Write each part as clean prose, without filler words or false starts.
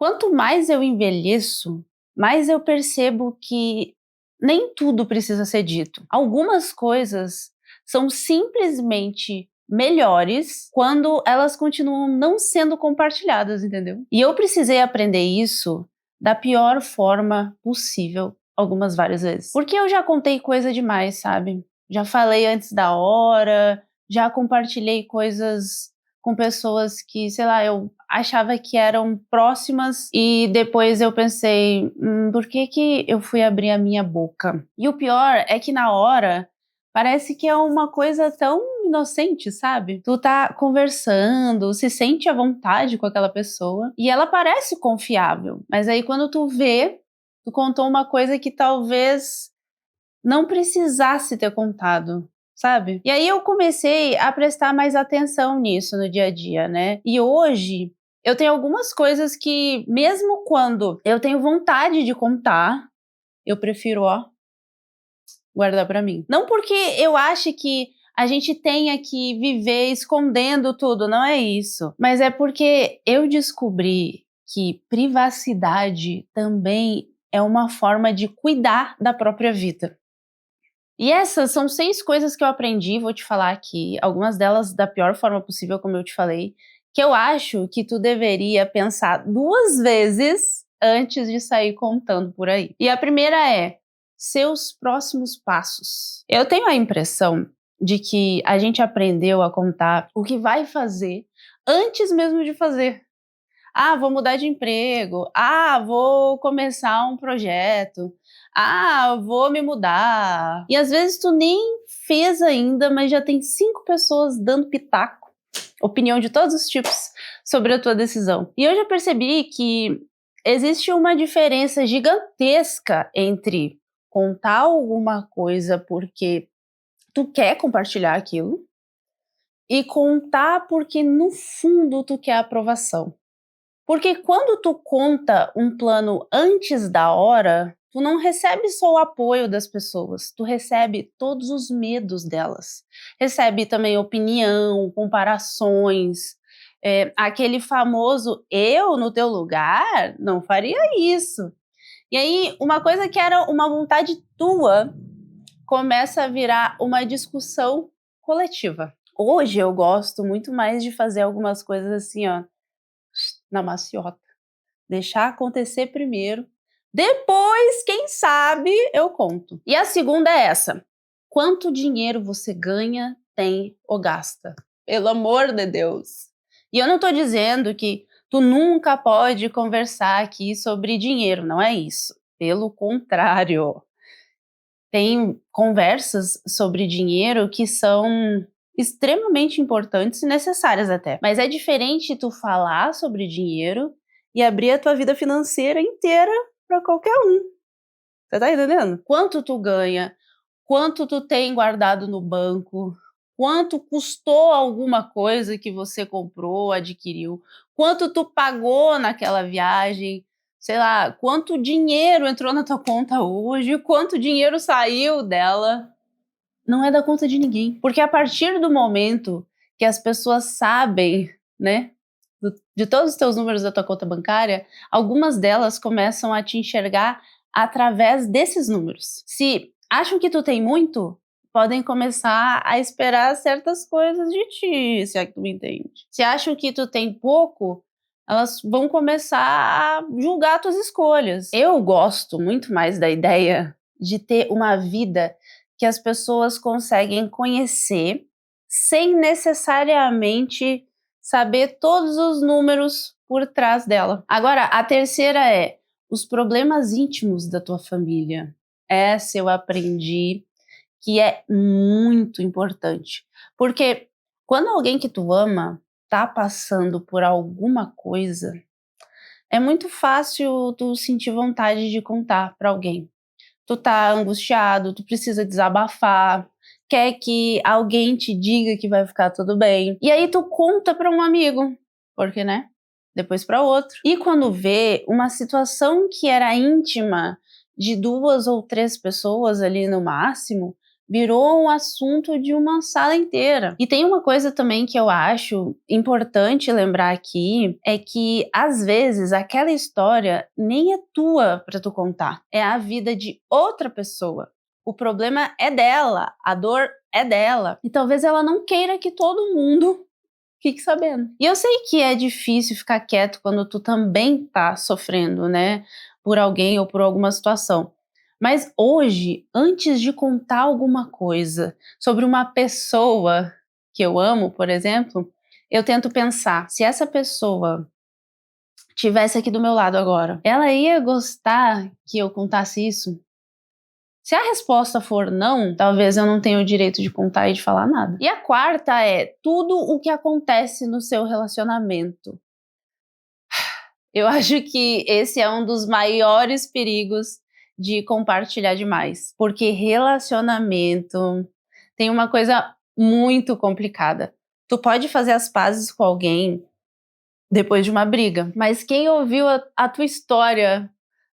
Quanto mais eu envelheço, mais eu percebo que nem tudo precisa ser dito. Algumas coisas são simplesmente melhores quando elas continuam não sendo compartilhadas, entendeu? E eu precisei aprender isso da pior forma possível, algumas várias vezes. Porque eu já contei coisa demais, sabe? Já falei antes da hora, já compartilhei coisas com pessoas que, sei lá, eu achava que eram próximas e depois eu pensei, por que que eu fui abrir a minha boca? E o pior é que na hora parece que é uma coisa tão inocente, sabe? Tu tá conversando, se sente à vontade com aquela pessoa e ela parece confiável, mas aí quando tu vê, tu contou uma coisa que talvez não precisasse ter contado, sabe? E aí eu comecei a prestar mais atenção nisso no dia a dia, né? E hoje eu tenho algumas coisas que, mesmo quando eu tenho vontade de contar, eu prefiro, ó, guardar pra mim. Não porque eu ache que a gente tenha que viver escondendo tudo, não é isso. Mas é porque eu descobri que privacidade também é uma forma de cuidar da própria vida. E essas são 6 coisas que eu aprendi, vou te falar aqui, algumas delas da pior forma possível, como eu te falei, que eu acho que tu deveria pensar 2 vezes antes de sair contando por aí. E a primeira é seus próximos passos. Eu tenho a impressão de que a gente aprendeu a contar o que vai fazer antes mesmo de fazer. Ah, vou mudar de emprego. Ah, vou começar um projeto. Ah, vou me mudar. E às vezes tu nem fez ainda, mas já tem 5 pessoas dando pitaco, opinião de todos os tipos sobre a tua decisão. E eu já percebi que existe uma diferença gigantesca entre contar alguma coisa porque tu quer compartilhar aquilo e contar porque no fundo tu quer aprovação. Porque quando tu conta um plano antes da hora, tu não recebe só o apoio das pessoas, tu recebe todos os medos delas. Recebe também opinião, comparações, aquele famoso eu no teu lugar não faria isso. E aí uma coisa que era uma vontade tua começa a virar uma discussão coletiva. Hoje eu gosto muito mais de fazer algumas coisas assim, ó, na maciota. Deixar acontecer primeiro. Depois, quem sabe, eu conto. E a segunda é essa. Quanto dinheiro você ganha, tem ou gasta? Pelo amor de Deus. E eu não tô dizendo que tu nunca pode conversar aqui sobre dinheiro, não é isso. Pelo contrário. Tem conversas sobre dinheiro que são extremamente importantes e necessárias até. Mas é diferente tu falar sobre dinheiro e abrir a tua vida financeira inteira para qualquer um. Você tá entendendo? Quanto tu ganha, quanto tu tem guardado no banco, quanto custou alguma coisa que você comprou, adquiriu, quanto tu pagou naquela viagem, sei lá, quanto dinheiro entrou na tua conta hoje, quanto dinheiro saiu dela. Não é da conta de ninguém. Porque a partir do momento que as pessoas sabem, né, de todos os teus números da tua conta bancária, algumas delas começam a te enxergar através desses números. Se acham que tu tem muito, podem começar a esperar certas coisas de ti, se é que tu me entende. Se acham que tu tem pouco, elas vão começar a julgar tuas escolhas. Eu gosto muito mais da ideia de ter uma vida que as pessoas conseguem conhecer sem necessariamente saber todos os números por trás dela. Agora, a terceira é os problemas íntimos da tua família. Essa eu aprendi que é muito importante. Porque quando alguém que tu ama tá passando por alguma coisa, é muito fácil tu sentir vontade de contar para alguém. Tu tá angustiado, tu precisa desabafar, quer que alguém te diga que vai ficar tudo bem. E aí tu conta para um amigo, porque, né? Depois para outro. E quando vê uma situação que era íntima de 2 ou 3 pessoas ali no máximo, virou um assunto de uma sala inteira. E tem uma coisa também que eu acho importante lembrar aqui, é que às vezes aquela história nem é tua para tu contar, é a vida de outra pessoa. O problema é dela, a dor é dela. E talvez ela não queira que todo mundo fique sabendo. E eu sei que é difícil ficar quieto quando tu também tá sofrendo, né? Por alguém ou por alguma situação. Mas hoje, antes de contar alguma coisa sobre uma pessoa que eu amo, por exemplo, eu tento pensar, se essa pessoa tivesse aqui do meu lado agora, ela ia gostar que eu contasse isso? Se a resposta for não, talvez eu não tenha o direito de contar e de falar nada. E a quarta é tudo o que acontece no seu relacionamento. Eu acho que esse é um dos maiores perigos de compartilhar demais, porque relacionamento tem uma coisa muito complicada. Tu pode fazer as pazes com alguém depois de uma briga, mas quem ouviu a tua história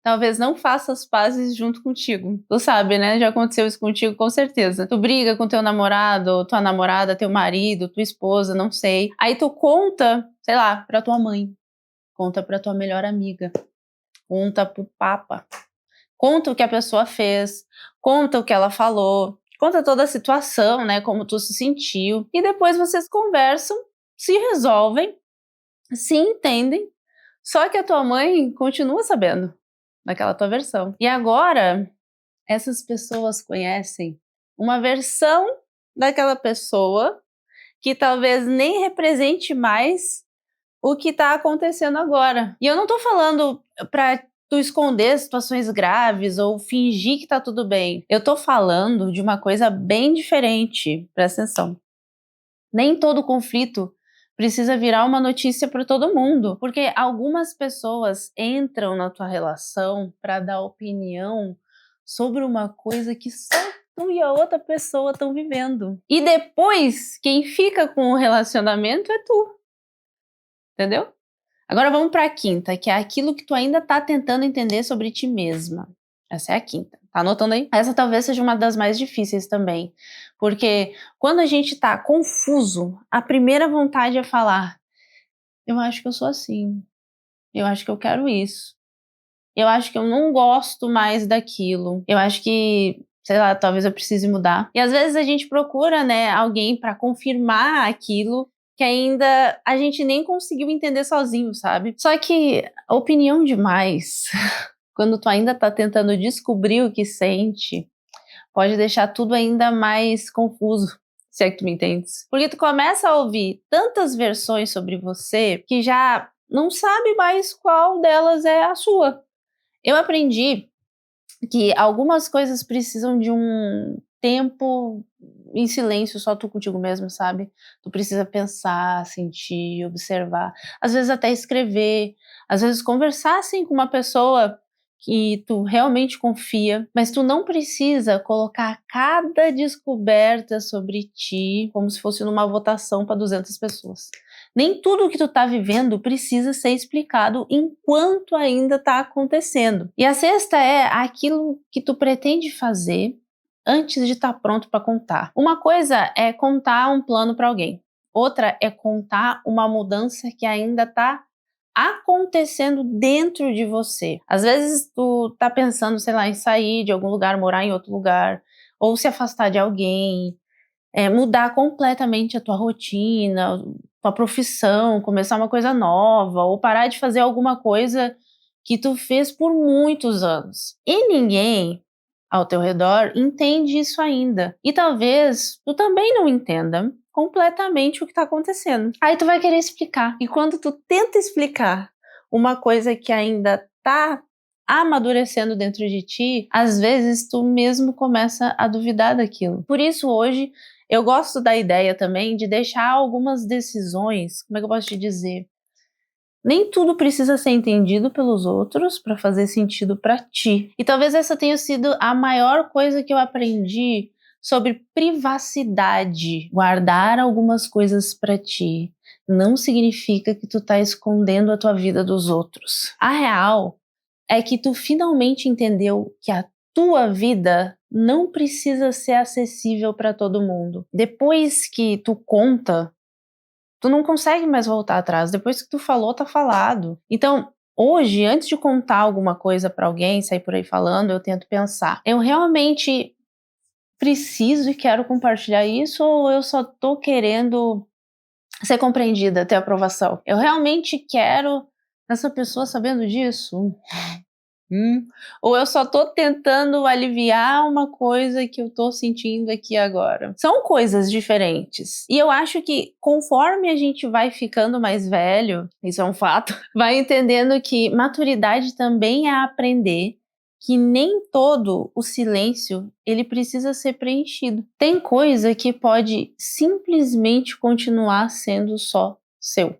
talvez não faça as pazes junto contigo. Tu sabe, né? Já aconteceu isso contigo, com certeza. Tu briga com teu namorado, tua namorada, teu marido, tua esposa, não sei. Aí tu conta, sei lá, pra tua mãe. Conta pra tua melhor amiga. Conta pro papa. Conta o que a pessoa fez. Conta o que ela falou. Conta toda a situação, né? Como tu se sentiu. E depois vocês conversam, se resolvem, se entendem. Só que a tua mãe continua sabendo daquela tua versão. E agora, essas pessoas conhecem uma versão daquela pessoa que talvez nem represente mais o que tá acontecendo agora. E eu não tô falando pra tu esconder situações graves ou fingir que tá tudo bem. Eu tô falando de uma coisa bem diferente. Presta atenção. Nem todo conflito precisa virar uma notícia para todo mundo, porque algumas pessoas entram na tua relação para dar opinião sobre uma coisa que só tu e a outra pessoa estão vivendo. E depois, quem fica com o relacionamento é tu. Entendeu? Agora vamos para a quinta, que é aquilo que tu ainda tá tentando entender sobre ti mesma. Essa é a quinta. Tá anotando aí? Essa talvez seja uma das mais difíceis também. Porque quando a gente tá confuso, a primeira vontade é falar: eu acho que eu sou assim. Eu acho que eu quero isso. Eu acho que eu não gosto mais daquilo. Eu acho que, sei lá, talvez eu precise mudar. E às vezes a gente procura, né, alguém para confirmar aquilo que ainda a gente nem conseguiu entender sozinho, sabe? Só que a opinião demais, quando tu ainda tá tentando descobrir o que sente, pode deixar tudo ainda mais confuso, se é que tu me entendes. Porque tu começa a ouvir tantas versões sobre você que já não sabe mais qual delas é a sua. Eu aprendi que algumas coisas precisam de um tempo em silêncio, só tu contigo mesmo, sabe? Tu precisa pensar, sentir, observar, às vezes até escrever, às vezes conversar assim com uma pessoa que tu realmente confia, mas tu não precisa colocar cada descoberta sobre ti como se fosse numa votação para 200 pessoas. Nem tudo que tu tá vivendo precisa ser explicado enquanto ainda tá acontecendo. E a sexta é aquilo que tu pretende fazer antes de estar pronto para contar. Uma coisa é contar um plano para alguém. Outra é contar uma mudança que ainda tá acontecendo dentro de você. Às vezes tu tá pensando, sei lá, em sair de algum lugar, morar em outro lugar, ou se afastar de alguém, mudar completamente a tua rotina, tua profissão, começar uma coisa nova, ou parar de fazer alguma coisa que tu fez por muitos anos. E ninguém ao teu redor entende isso ainda. E talvez tu também não entenda completamente o que está acontecendo. Aí tu vai querer explicar. E quando tu tenta explicar uma coisa que ainda tá amadurecendo dentro de ti, às vezes tu mesmo começa a duvidar daquilo. Por isso hoje eu gosto da ideia também de deixar algumas decisões, como é que eu posso te dizer? Nem tudo precisa ser entendido pelos outros para fazer sentido para ti. E talvez essa tenha sido a maior coisa que eu aprendi sobre privacidade. Guardar algumas coisas para ti não significa que tu tá escondendo a tua vida dos outros. A real é que tu finalmente entendeu que a tua vida não precisa ser acessível para todo mundo. Depois que tu conta, tu não consegue mais voltar atrás. Depois que tu falou, tá falado. Então, hoje, antes de contar alguma coisa para alguém, sair por aí falando, eu tento pensar: eu realmente preciso e quero compartilhar isso, ou eu só tô querendo ser compreendida, ter aprovação? Eu realmente quero essa pessoa sabendo disso? Hum. Ou eu só tô tentando aliviar uma coisa que eu tô sentindo aqui agora? São coisas diferentes. E eu acho que conforme a gente vai ficando mais velho, isso é um fato, vai entendendo que maturidade também é aprender que nem todo o silêncio ele precisa ser preenchido. Tem coisa que pode simplesmente continuar sendo só seu.